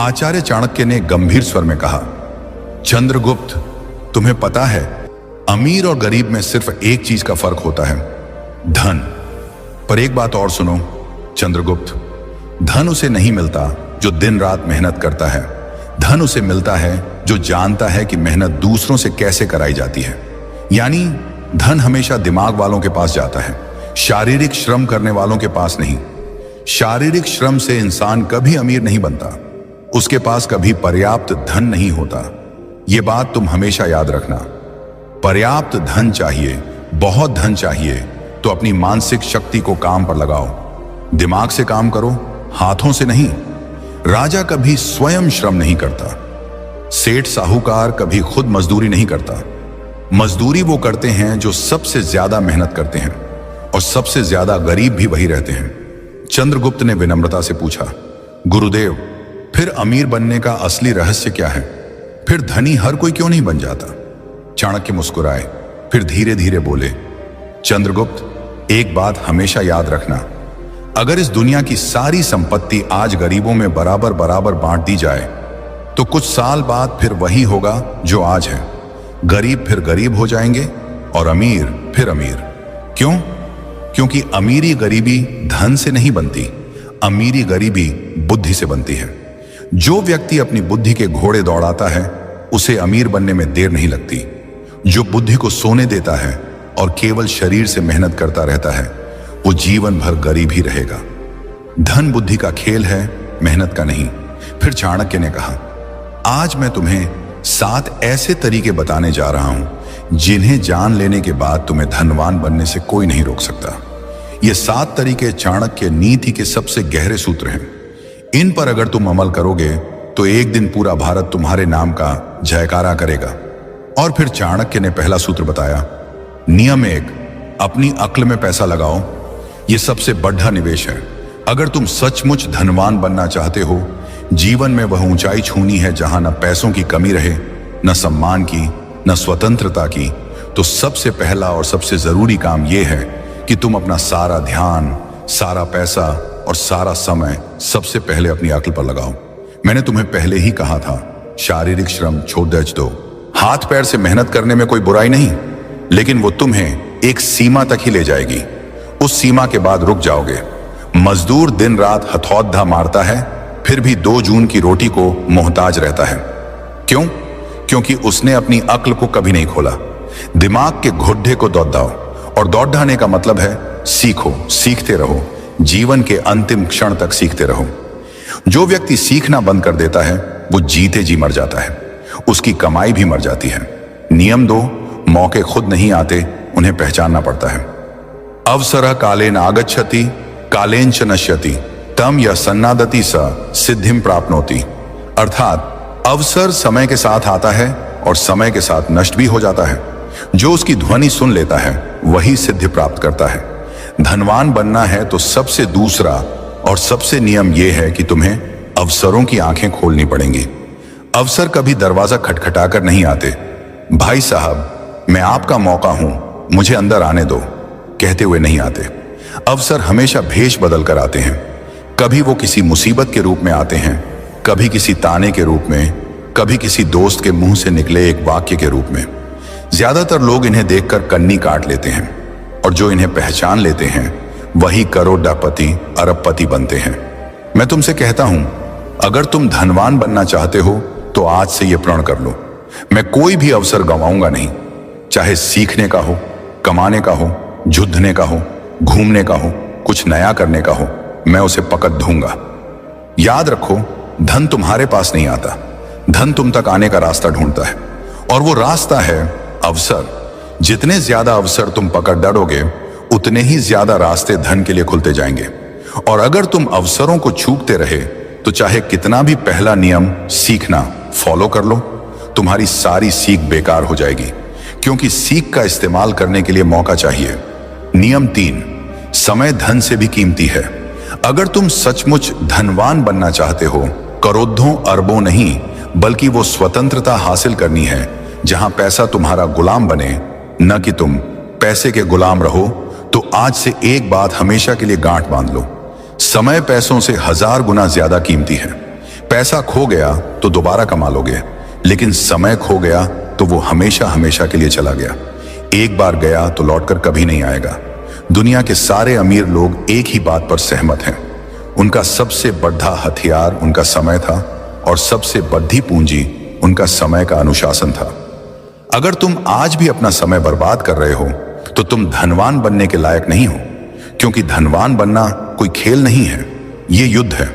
आचार्य चाणक्य ने गंभीर स्वर में कहा, चंद्रगुप्त, तुम्हें पता है अमीर और गरीब में सिर्फ एक चीज का फर्क होता है, धन। पर एक बात और सुनो चंद्रगुप्त, धन उसे नहीं मिलता जो दिन रात मेहनत करता है। धन उसे मिलता है जो जानता है कि मेहनत दूसरों से कैसे कराई जाती है। यानी धन हमेशा दिमाग वालों के पास जाता है, शारीरिक श्रम करने वालों के पास नहीं। शारीरिक श्रम से इंसान कभी अमीर नहीं बनता, उसके पास कभी पर्याप्त धन नहीं होता। यह बात तुम हमेशा याद रखना। पर्याप्त धन चाहिए, बहुत धन चाहिए तो अपनी मानसिक शक्ति को काम पर लगाओ। दिमाग से काम करो, हाथों से नहीं। राजा कभी स्वयं श्रम नहीं करता, सेठ साहूकार कभी खुद मजदूरी नहीं करता। मजदूरी वो करते हैं जो सबसे ज्यादा मेहनत करते हैं, और सबसे ज्यादा गरीब भी वही रहते हैं। चंद्रगुप्त ने विनम्रता से पूछा, गुरुदेव, फिर अमीर बनने का असली रहस्य क्या है? फिर धनी हर कोई क्यों नहीं बन जाता? चाणक्य मुस्कुराए, फिर धीरे धीरे बोले, चंद्रगुप्त, एक बात हमेशा याद रखना, अगर इस दुनिया की सारी संपत्ति आज गरीबों में बराबर बराबर बांट दी जाए तो कुछ साल बाद फिर वही होगा जो आज है। गरीब फिर गरीब हो जाएंगे और अमीर फिर अमीर। क्यों? क्योंकि अमीरी गरीबी धन से नहीं बनती, अमीरी गरीबी बुद्धि से बनती है। जो व्यक्ति अपनी बुद्धि के घोड़े दौड़ाता है उसे अमीर बनने में देर नहीं लगती। जो बुद्धि को सोने देता है और केवल शरीर से मेहनत करता रहता है वो जीवन भर गरीब ही रहेगा। धन बुद्धि का खेल है, मेहनत का नहीं। फिर चाणक्य ने कहा, आज मैं तुम्हें 7 ऐसे तरीके बताने जा रहा हूं जिन्हें जान लेने के बाद तुम्हें धनवान बनने से कोई नहीं रोक सकता। ये 7 तरीके चाणक्य नीति के सबसे गहरे सूत्र हैं। इन पर अगर तुम अमल करोगे तो एक दिन पूरा भारत तुम्हारे नाम का जयकारा करेगा। और फिर चाणक्य ने पहला सूत्र बताया, नियम 1, अपनी अक्ल में पैसा लगाओ। यह सबसे बड़ा निवेश है। अगर तुम सचमुच धनवान बनना चाहते हो, जीवन में वह ऊंचाई छूनी है जहां न पैसों की कमी रहे, न सम्मान की, न स्वतंत्रता की, तो सबसे पहला और सबसे जरूरी काम यह है कि तुम अपना सारा ध्यान, सारा पैसा और सारा समय सबसे पहले अपनी अक्ल पर लगाओ। मैंने तुम्हें पहले ही कहा था, शारीरिक श्रम छोड़ दो। हाथ पैर से मेहनत करने में कोई बुराई नहीं, लेकिन वो तुम्हें एक सीमा तक ही ले जाएगी। उस सीमा के बाद रुक जाओगे। मजदूर दिन रात हथौड़ा मारता है, फिर भी 2 जून की रोटी को मोहताज रहता है। क्यों? क्योंकि उसने अपनी अक्ल को कभी नहीं खोला। दिमाग के घुड्डे को दौड़ाओ, और दौड़ाने का मतलब है सीखो, सीखते रहो, जीवन के अंतिम क्षण तक सीखते रहो। जो व्यक्ति सीखना बंद कर देता है वो जीते जी मर जाता है, उसकी कमाई भी मर जाती है। नियम 2, मौके खुद नहीं आते, उन्हें पहचानना पड़ता है। अवसरः कालेन आगच्छति, कालेन च नश्यति, तम यह सन्नादति स सिद्धिम प्राप्नोति। अर्थात अवसर समय के साथ आता है और समय के साथ नष्ट भी हो जाता है। जो उसकी ध्वनि सुन लेता है वही सिद्धि प्राप्त करता है। धनवान बनना है तो सबसे दूसरा और सबसे नियम यह है कि तुम्हें अवसरों की आंखें खोलनी पड़ेंगी। अवसर कभी दरवाजा खटखटाकर नहीं आते। भाई साहब, मैं आपका मौका हूं, मुझे अंदर आने दो, कहते हुए नहीं आते। अवसर हमेशा भेष बदल कर आते हैं। कभी वो किसी मुसीबत के रूप में आते हैं, कभी किसी ताने के रूप में, कभी किसी दोस्त के मुंह से निकले एक वाक्य के रूप में। ज्यादातर लोग इन्हें देखकर कन्नी काट लेते हैं, और जो इन्हें पहचान लेते हैं वही करोड़पति, अरबपति बनते हैं। मैं तुमसे कहता हूं, अगर तुम धनवान बनना चाहते हो तो आज से यह प्रण कर लो, मैं कोई भी अवसर गंवाऊंगा नहीं। चाहे सीखने का हो, कमाने का हो, जुद्धने का हो, घूमने का हो, कुछ नया करने का हो, मैं उसे पकड़ दूंगा। याद रखो, धन तुम्हारे पास नहीं आता, धन तुम तक आने का रास्ता ढूंढता है, और वो रास्ता है अवसर। जितने ज्यादा अवसर तुम पकड़ डरोगे उतने ही ज्यादा रास्ते धन के लिए खुलते जाएंगे। और अगर तुम अवसरों को चूकते रहे तो चाहे कितना भी पहला नियम सीखना फॉलो कर लो, तुम्हारी सारी सीख बेकार हो जाएगी, क्योंकि सीख का इस्तेमाल करने के लिए मौका चाहिए। नियम 3, समय धन से भी कीमती है। अगर तुम सचमुच धनवान बनना चाहते हो, करोड़ों अरबों नहीं बल्कि वो स्वतंत्रता हासिल करनी है जहां पैसा तुम्हारा गुलाम बने, न कि तुम पैसे के गुलाम रहो, तो आज से एक बात हमेशा के लिए गांठ बांध लो, समय पैसों से 1000 गुना ज्यादा कीमती है। पैसा खो गया तो दोबारा कमा लोगे, लेकिन समय खो गया तो वो हमेशा हमेशा के लिए चला गया। एक बार गया तो लौटकर कभी नहीं आएगा। दुनिया के सारे अमीर लोग एक ही बात पर सहमत हैं, उनका सबसे बड़ा हथियार उनका समय था और सबसे बड़ी पूंजी उनका समय का अनुशासन था। अगर तुम आज भी अपना समय बर्बाद कर रहे हो तो तुम धनवान बनने के लायक नहीं हो, क्योंकि धनवान बनना कोई खेल नहीं है, ये युद्ध है।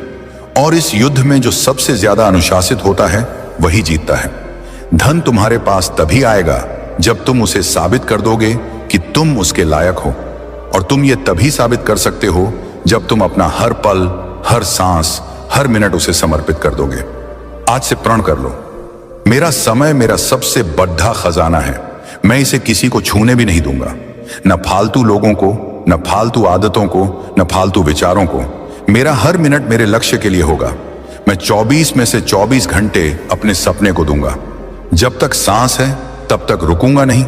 और इस युद्ध में जो सबसे ज्यादा अनुशासित होता है वही जीतता है। धन तुम्हारे पास तभी आएगा जब तुम उसे साबित कर दोगे कि तुम उसके लायक हो, और तुम ये तभी साबित कर सकते हो जब तुम अपना हर पल, हर सांस, हर मिनट उसे समर्पित कर दोगे। आज से प्रण कर लो, मेरा समय मेरा सबसे बड़ा खजाना है, मैं इसे किसी को छूने भी नहीं दूंगा, न फालतू लोगों को, न फालतू आदतों को, न फालतू विचारों को। मेरा हर मिनट मेरे लक्ष्य के लिए होगा। मैं 24 में से 24 घंटे अपने सपने को दूंगा। जब तक सांस है तब तक रुकूंगा नहीं।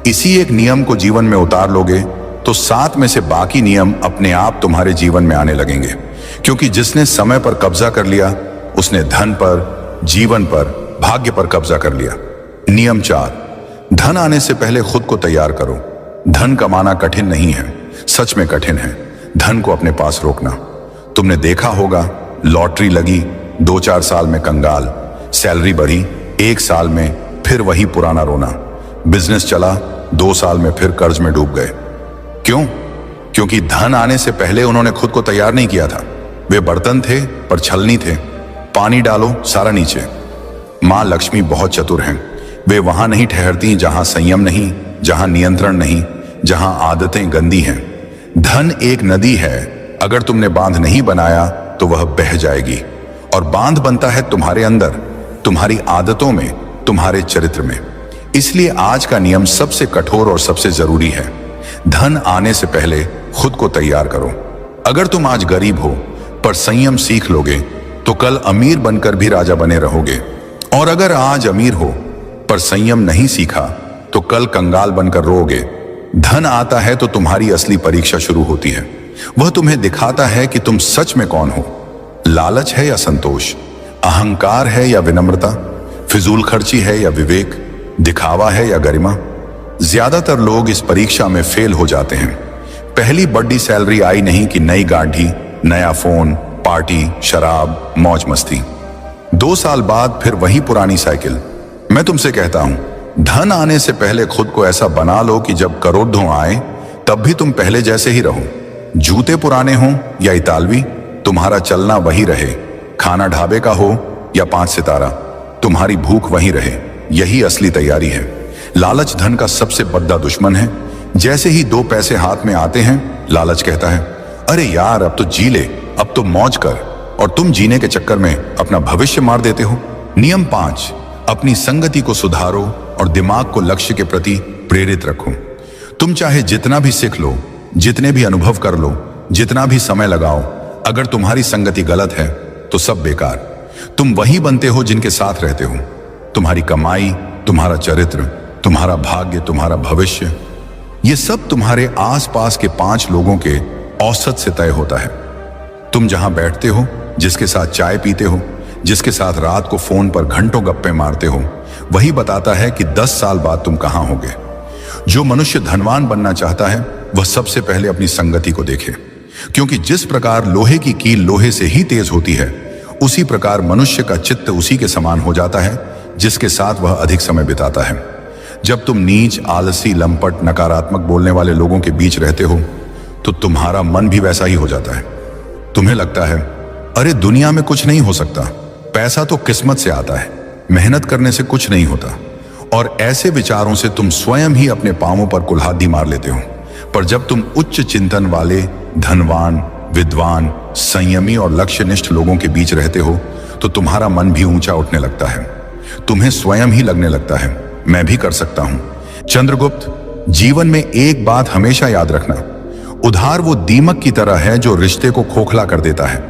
इसी एक नियम को जीवन में उतार लोगे तो 7 में से बाकी नियम अपने आप तुम्हारे जीवन में आने लगेंगे, क्योंकि जिसने समय पर कब्जा कर लिया उसने धन पर, जीवन पर, भाग्य पर कब्जा कर लिया। नियम 4, धन आने से पहले खुद को तैयार करो। धन कमाना कठिन नहीं है, सच में कठिन है धन को अपने पास रोकना। तुमने देखा होगा, लॉटरी लगी, 2-4 साल में कंगाल, सैलरी बढ़ी, 1 साल में फिर वही पुराना रोना, बिजनेस चला, 2 साल में फिर कर्ज में डूब गए। क्यों? क्योंकि धन आने से पहले उन्होंने खुद को तैयार नहीं किया था। वे बर्तन थे पर छलनी थे। पानी डालो सारा नीचे। मां लक्ष्मी बहुत चतुर हैं, वे वहां नहीं ठहरती जहां संयम नहीं, जहां नियंत्रण नहीं, जहां आदतें गंदी हैं। धन एक नदी है, अगर तुमने बांध नहीं बनाया तो वह बह जाएगी, और बांध बनता है तुम्हारे अंदर, तुम्हारी आदतों में, तुम्हारे चरित्र में। इसलिए आज का नियम सबसे कठोर और सबसे जरूरी है। धन आने से पहले खुद को तैयार करो। अगर तुम आज गरीब हो पर संयम सीख लोगे तो कल अमीर बनकर भी राजा बने रहोगे, और अगर आज अमीर हो पर संयम नहीं सीखा तो कल कंगाल बनकर रोओगे। धन आता है तो तुम्हारी असली परीक्षा शुरू होती है। वह तुम्हें दिखाता है कि तुम सच में कौन हो। लालच है या संतोष, अहंकार है या विनम्रता, फिजूल खर्ची है या विवेक, दिखावा है या गरिमा। ज्यादातर लोग इस परीक्षा में फेल हो जाते हैं। पहली बड़ी सैलरी आई नहीं कि नई गाड़ी, नया फोन, पार्टी, शराब, मौज मस्ती। 2 साल बाद फिर वही पुरानी साइकिल। मैं तुमसे कहता हूं, धन आने से पहले खुद को ऐसा बना लो कि जब करोड़ों आए तब भी तुम पहले जैसे ही रहो। जूते पुराने हों या इतालवी, तुम्हारा चलना वही रहे। खाना ढाबे का हो या 5 सितारा, तुम्हारी भूख वही रहे। यही असली तैयारी है। लालच धन का सबसे बड़ा दुश्मन है। जैसे ही 2 पैसे हाथ में आते हैं, लालच कहता है, अरे यार अब तो जी ले, अब तो मौज कर, और तुम जीने के चक्कर में अपना भविष्य मार देते हो। नियम 5, अपनी संगति को सुधारो और दिमाग को लक्ष्य के प्रति प्रेरित रखो। तुम चाहे जितना भी सीख लो, जितने भी अनुभव कर लो, जितना भी समय लगाओ, अगर तुम्हारी संगति गलत है तो सब बेकार। तुम वही बनते हो जिनके साथ रहते हो। तुम्हारी कमाई, तुम्हारा चरित्र, तुम्हारा भाग्य, तुम्हारा भविष्य, ये सब तुम्हारे आसपास के 5 लोगों के औसत से तय होता है। तुम जहां बैठते हो, जिसके साथ चाय पीते हो, जिसके साथ रात को फोन पर घंटों गप्पे मारते हो, वही बताता है कि 10 साल बाद तुम कहां होगे। जो मनुष्य धनवान बनना चाहता है वह सबसे पहले अपनी संगति को देखे, क्योंकि जिस प्रकार लोहे की कील लोहे से ही तेज होती है, उसी प्रकार मनुष्य का चित्त उसी के समान हो जाता है जिसके साथ वह अधिक समय बिताता है। जब तुम नीच, आलसी, लंपट, नकारात्मक बोलने वाले लोगों के बीच रहते हो तो तुम्हारा मन भी वैसा ही हो जाता है। तुम्हें लगता है, अरे दुनिया में कुछ नहीं हो सकता, पैसा तो किस्मत से आता है, मेहनत करने से कुछ नहीं होता, और ऐसे विचारों से तुम स्वयं ही अपने पांवों पर कुल्हाड़ी मार लेते हो। पर जब तुम उच्च चिंतन वाले, धनवान, विद्वान, संयमी और लक्ष्यनिष्ठ लोगों के बीच रहते हो तो तुम्हारा मन भी ऊंचा उठने लगता है। तुम्हें स्वयं ही लगने लगता है, मैं भी कर सकता हूं। चंद्रगुप्त, जीवन में एक बात हमेशा याद रखना, उधार वो दीमक की तरह है जो रिश्ते को खोखला कर देता है,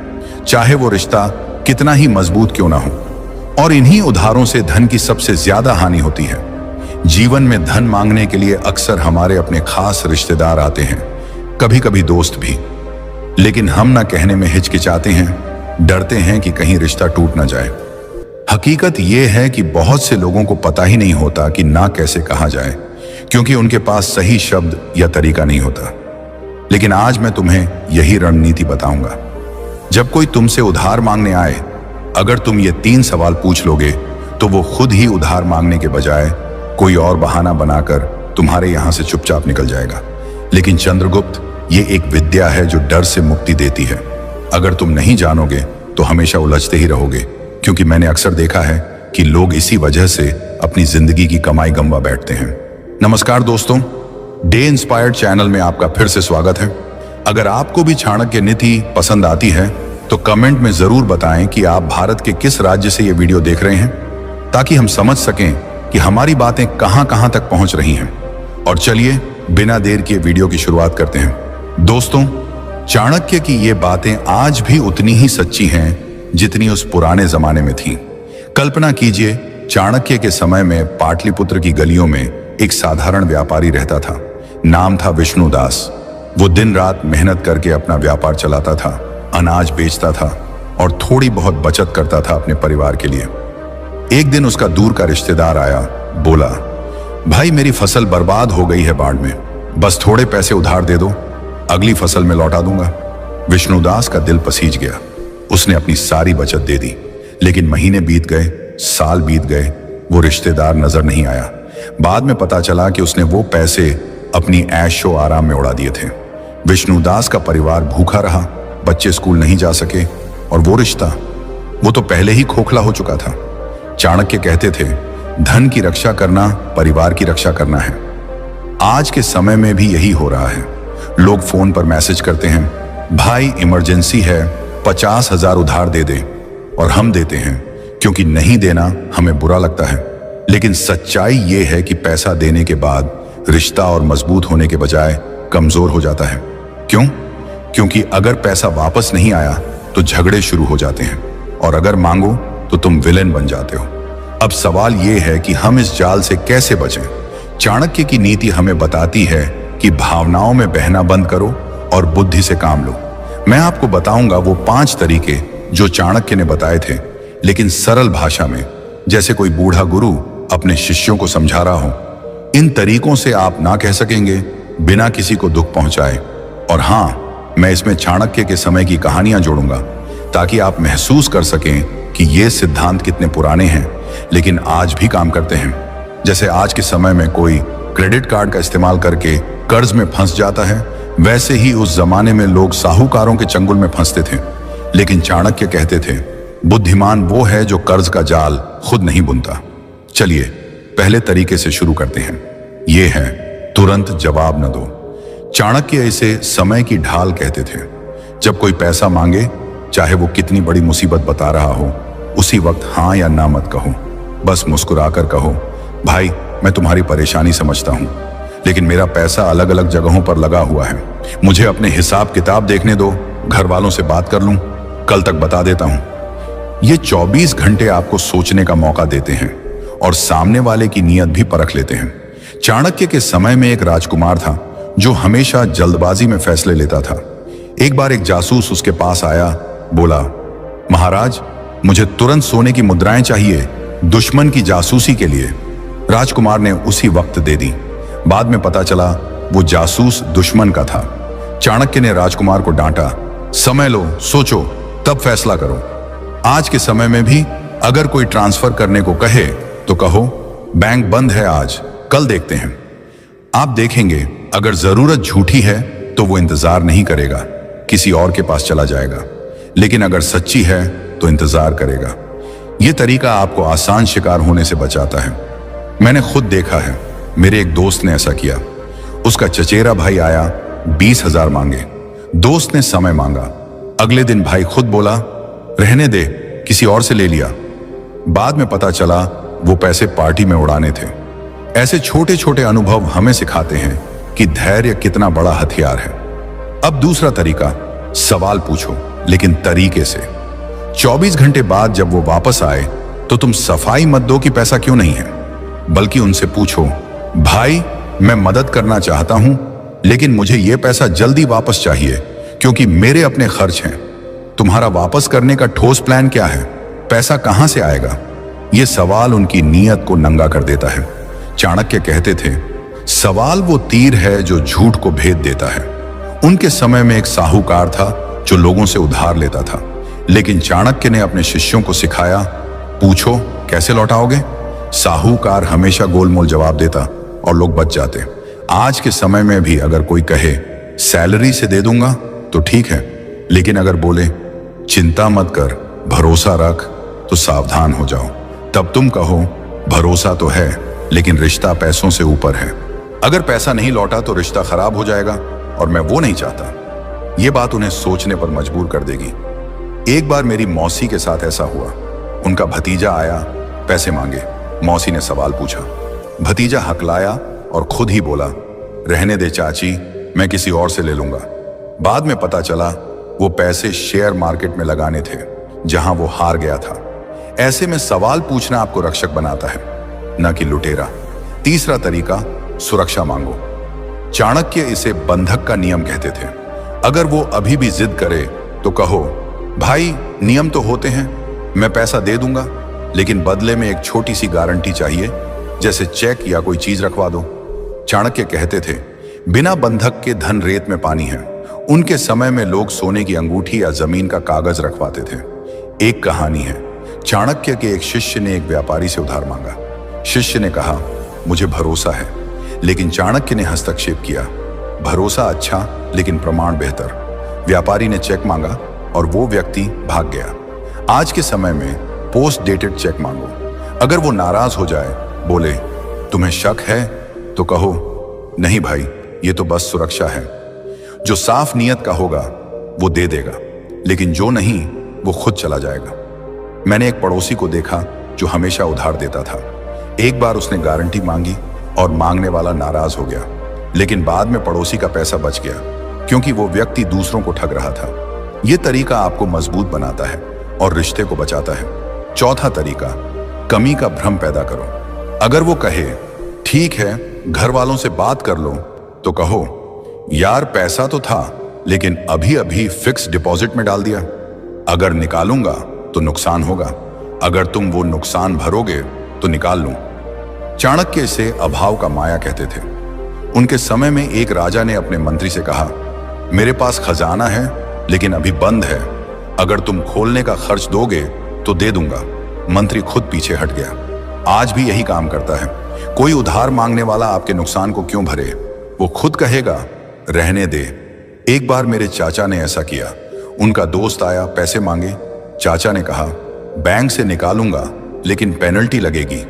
चाहे वो रिश्ता कितना ही मजबूत क्यों ना हो। और इन्हीं उधारों से धन की सबसे ज्यादा हानि होती है। जीवन में धन मांगने के लिए अक्सर हमारे अपने खास रिश्तेदार आते हैं, कभी कभी दोस्त भी, लेकिन हम ना कहने में हिचकिचाते हैं, डरते हैं कि कहीं रिश्ता टूट न जाए। हकीकत यह है कि बहुत से लोगों को पता ही नहीं होता कि ना कैसे कहा जाए, क्योंकि उनके पास सही शब्द या तरीका नहीं होता। लेकिन आज मैं तुम्हें यही रणनीति बताऊंगा। जब कोई तुमसे उधार मांगने आए, अगर तुम ये 3 सवाल पूछ लोगे तो वो खुद ही उधार मांगने के बजाय कोई और बहाना बनाकर तुम्हारे यहां से चुपचाप निकल जाएगा। लेकिन चंद्रगुप्त, ये एक विद्या है जो डर से मुक्ति देती है। अगर तुम नहीं जानोगे तो हमेशा उलझते ही रहोगे, क्योंकि मैंने अक्सर देखा है कि लोग इसी वजह से अपनी जिंदगी की कमाई गंवा बैठते हैं। नमस्कार दोस्तों, डे इंस्पायर्ड चैनल में आपका फिर से स्वागत है। अगर आपको भी चाणक्य नीति पसंद आती है तो कमेंट में जरूर बताएं कि आप भारत के किस राज्य से ये वीडियो देख रहे हैं, ताकि हम समझ सकें कि हमारी बातें कहां कहां तक पहुंच रही हैं। और चलिए बिना देर किए वीडियो की शुरुआत करते हैं। दोस्तों, चाणक्य की ये बातें आज भी उतनी ही सच्ची हैं जितनी उस पुराने जमाने में थी। कल्पना कीजिए, चाणक्य के समय में पाटलिपुत्र की गलियों में एक साधारण व्यापारी रहता था। नाम था विष्णुदास। वो दिन रात मेहनत करके अपना व्यापार चलाता था, अनाज बेचता था और थोड़ी बहुत बचत करता था अपने परिवार के लिए। एक दिन उसका दूर का रिश्तेदार आया, बोला, भाई मेरी फसल बर्बाद हो गई है बाढ़ में, बस थोड़े पैसे उधार दे दो, अगली फसल में लौटा दूंगा। विष्णुदास का दिल पसीज गया। उसने अपनी सारी बचत दे दी, लेकिन महीने बीत गए, साल बीत गए, वो रिश्तेदार नजर नहीं आया। बाद में पता चला कि उसने वो पैसे अपनी ऐशो आराम में उड़ा दिए थे। विष्णुदास का परिवार भूखा रहा, बच्चे स्कूल नहीं जा सके और वो रिश्ता, वो तो पहले ही खोखला हो चुका था। चाणक्य कहते थे, धन की रक्षा करना परिवार की रक्षा करना है। आज के समय में भी यही हो रहा है। लोग फोन पर मैसेज करते हैं, भाई इमरजेंसी है, 50,000 उधार दे दे, और हम देते हैं क्योंकि नहीं देना हमें बुरा लगता है। लेकिन सच्चाई ये है कि पैसा देने के बाद रिश्ता और मजबूत होने के बजाय कमजोर हो जाता है। क्यों? क्योंकि अगर पैसा वापस नहीं आया तो झगड़े शुरू हो जाते हैं, और अगर मांगो तो तुम विलेन बन जाते हो। अब सवाल यह है कि हम इस जाल से कैसे बचें। चाणक्य की नीति हमें बताती है कि भावनाओं में बहना बंद करो और बुद्धि से काम लो। मैं आपको बताऊंगा वो 5 तरीके जो चाणक्य ने बताए थे, लेकिन सरल भाषा में, जैसे कोई बूढ़ा गुरु अपने शिष्यों को समझा रहा हो। इन तरीकों से आप ना कह सकेंगे बिना किसी को दुख पहुंचाए। और हाँ, मैं इसमें चाणक्य के समय की कहानियां जोड़ूंगा, ताकि आप महसूस कर सकें कि ये सिद्धांत कितने पुराने हैं लेकिन आज भी काम करते हैं। जैसे आज के समय में कोई क्रेडिट कार्ड का इस्तेमाल करके कर्ज में फंस जाता है, वैसे ही उस जमाने में लोग साहूकारों के चंगुल में फंसते थे। लेकिन चाणक्य कहते थे, बुद्धिमान वो है जो कर्ज का जाल खुद नहीं बुनता। चलिए पहले तरीके से शुरू करते हैं। ये है, तुरंत जवाब न दो। चाणक्य इसे समय की ढाल कहते थे। जब कोई पैसा मांगे, चाहे वो कितनी बड़ी मुसीबत बता रहा हो, उसी वक्त हाँ या ना मत कहो। बस मुस्कुराकर कहो, भाई मैं तुम्हारी परेशानी समझता हूं, लेकिन मेरा पैसा अलग अलग जगहों पर लगा हुआ है, मुझे अपने हिसाब किताब देखने दो, घर वालों से बात कर लूं, कल तक बता देता हूं। ये 24 घंटे आपको सोचने का मौका देते हैं और सामने वाले की नीयत भी परख लेते हैं। चाणक्य के समय में एक राजकुमार था जो हमेशा जल्दबाजी में फैसले लेता था। एक बार एक जासूस उसके पास आया, बोला, महाराज मुझे तुरंत सोने की मुद्राएं चाहिए, दुश्मन की जासूसी के लिए। राजकुमार ने उसी वक्त दे दी। बाद में पता चला वो जासूस दुश्मन का था। चाणक्य ने राजकुमार को डांटा, समय लो, सोचो, तब फैसला करो। आज के समय में भी अगर कोई ट्रांसफर करने को कहे तो कहो, बैंक बंद है आज, कल देखते हैं। आप देखेंगे अगर जरूरत झूठी है तो वो इंतजार नहीं करेगा, किसी और के पास चला जाएगा। लेकिन अगर सच्ची है तो इंतजार करेगा। यह तरीका आपको आसान शिकार होने से बचाता है। मैंने खुद देखा है, मेरे एक दोस्त ने ऐसा किया। उसका चचेरा भाई आया, 20,000 मांगे। दोस्त ने समय मांगा। अगले दिन भाई खुद बोला, रहने दे, किसी और से ले लिया। बाद में पता चला वो पैसे पार्टी में उड़ाने थे। ऐसे छोटे छोटे अनुभव हमें सिखाते हैं कि धैर्य कितना बड़ा हथियार है। अब दूसरा तरीका, सवाल पूछो लेकिन तरीके से। 24 घंटे बाद जब वो वापस आए तो तुम सफाई मत दो कि पैसा क्यों नहीं है, बल्कि उनसे पूछो, भाई मैं मदद करना चाहता हूं लेकिन मुझे ये पैसा जल्दी वापस चाहिए क्योंकि मेरे अपने खर्च हैं। तुम्हारा वापस करने का ठोस प्लान क्या है? पैसा कहां से आएगा? यह सवाल उनकी नीयत को नंगा कर देता है। चाणक्य कहते थे, सवाल वो तीर है जो झूठ को भेद देता है। उनके समय में एक साहूकार था जो लोगों से उधार लेता था, लेकिन चाणक्य ने अपने शिष्यों को सिखाया, पूछो कैसे लौटाओगे? साहूकार हमेशा गोलमोल जवाब देता और लोग बच जाते। आज के समय में भी अगर कोई कहे सैलरी से दे दूंगा तो ठीक है, लेकिन अगर बोले चिंता मत कर, भरोसा रख, तो सावधान हो जाओ। तब तुम कहो भरोसा तो है लेकिन रिश्ता पैसों से ऊपर है। अगर पैसा नहीं लौटा तो रिश्ता खराब हो जाएगा और मैं वो नहीं चाहता। ये बात उन्हें सोचने पर मजबूर कर देगी। एक बार मेरी मौसी के साथ ऐसा हुआ। उनका भतीजा आया, पैसे मांगे। मौसी ने सवाल पूछा। भतीजा हकलाया और खुद ही बोला, रहने दे चाची, मैं किसी और से ले लूंगा। बाद में पता चला वो पैसे शेयर मार्केट में लगाने थे जहां वो हार गया था। ऐसे में सवाल पूछना आपको रक्षक बनाता है, न कि लुटेरा। तीसरा तरीका, सुरक्षा मांगो। चाणक्य इसे बंधक का नियम कहते थे। अगर वो अभी भी जिद करे तो कहो, भाई नियम तो होते हैं, मैं पैसा दे दूंगा, लेकिन बदले में एक छोटी सी गारंटी चाहिए, जैसे चेक या कोई चीज रखवा दो। चाणक्य कहते थे, बिना बंधक के धन रेत में पानी है। उनके समय में लोग सोने की अंगूठी या जमीन का कागज रखवाते थे। एक कहानी है, चाणक्य के एक शिष्य ने एक व्यापारी से उधार मांगा। शिष्य ने कहा, मुझे भरोसा है, लेकिन चाणक्य ने हस्तक्षेप किया, भरोसा अच्छा लेकिन प्रमाण बेहतर। व्यापारी ने चेक मांगा और वो व्यक्ति भाग गया। आज के समय में पोस्ट डेटेड चेक मांगो। अगर वो नाराज हो जाए, बोले तुम्हें शक है, तो कहो नहीं भाई, ये तो बस सुरक्षा है। जो साफ नियत का होगा वो दे देगा, लेकिन जो नहीं वो खुद चला जाएगा। मैंने एक पड़ोसी को देखा जो हमेशा उधार देता था। एक बार उसने गारंटी मांगी और मांगने वाला नाराज हो गया, लेकिन बाद में पड़ोसी का पैसा बच गया क्योंकि वो व्यक्ति दूसरों को ठग रहा था। यह तरीका आपको मजबूत बनाता है और रिश्ते को बचाता है। चौथा तरीका, कमी का भ्रम पैदा करो। अगर वो कहे ठीक है, घर वालों से बात कर लो, तो कहो यार पैसा तो था, लेकिन अभी अभी फिक्स डिपॉजिट में डाल दिया, अगर निकालूंगा तो नुकसान होगा, अगर तुम वो नुकसान भरोगे तो निकाल लूं। चाणक्य इसे अभाव का माया कहते थे। उनके समय में एक राजा ने अपने मंत्री से कहा, मेरे पास खजाना है लेकिन अभी बंद है, अगर तुम खोलने का खर्च दोगे तो दे दूंगा। मंत्री खुद पीछे हट गया। आज भी यही काम करता है। कोई उधार मांगने वाला आपके नुकसान को क्यों भरे? वो खुद कहेगा रहने दे। एक बार मेरे चाचा ने ऐसा किया। उनका दोस्त आया, पैसे मांगे। चाचा ने कहा बैंक से निकालूंगा लेकिन पेनल्टी लगेगी।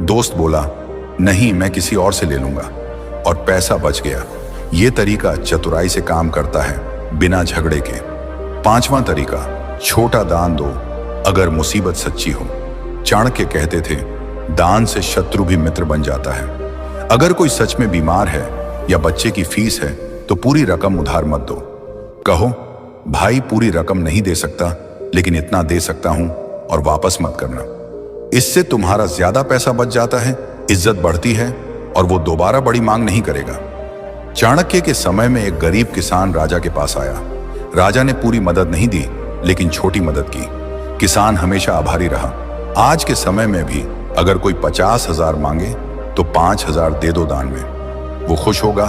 दोस्त बोला नहीं, मैं किसी और से ले लूंगा, और पैसा बच गया। ये तरीका चतुराई से काम करता है, बिना झगड़े के। पांचवा तरीका, छोटा दान दो अगर मुसीबत सच्ची हो। चाणक्य कहते थे, दान से शत्रु भी मित्र बन जाता है। अगर कोई सच में बीमार है या बच्चे की फीस है तो पूरी रकम उधार मत दो। कहो भाई पूरी रकम नहीं दे सकता, लेकिन इतना दे सकता हूं और वापस मत करना। इससे तुम्हारा ज्यादा पैसा बच जाता है, इज्जत बढ़ती है और वो दोबारा बड़ी मांग नहीं करेगा। चाणक्य के समय में एक गरीब किसान राजा के पास आया। राजा ने पूरी मदद नहीं दी, लेकिन छोटी मदद की। किसान हमेशा आभारी रहा। आज के समय में भी अगर कोई 50,000 मांगे तो 5,000 दे दो दान में। वो खुश होगा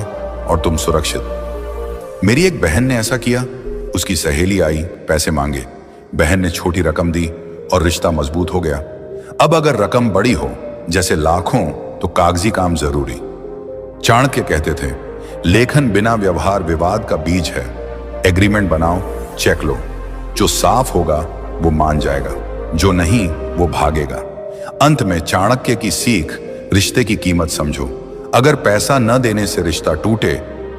और तुम सुरक्षित। मेरी एक बहन ने ऐसा किया। उसकी सहेली आई, पैसे मांगे। बहन ने छोटी रकम दी और रिश्ता मजबूत हो गया। अब अगर रकम बड़ी हो, जैसे लाखों, तो कागजी काम जरूरी। चाणक्य कहते थे, लेखन बिना व्यवहार विवाद का बीज है। एग्रीमेंट बनाओ, चेक लो। जो साफ होगा वो मान जाएगा, जो नहीं वो भागेगा। अंत में चाणक्य की सीख, रिश्ते की कीमत समझो। अगर पैसा न देने से रिश्ता टूटे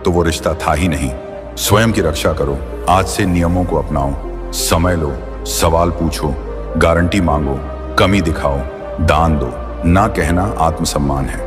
तो वो रिश्ता था ही नहीं। स्वयं की रक्षा करो। आज से नियमों को अपनाओ। समय लो, सवाल पूछो, गारंटी मांगो, कमी दिखाओ, दान दो। ना कहना आत्मसम्मान है।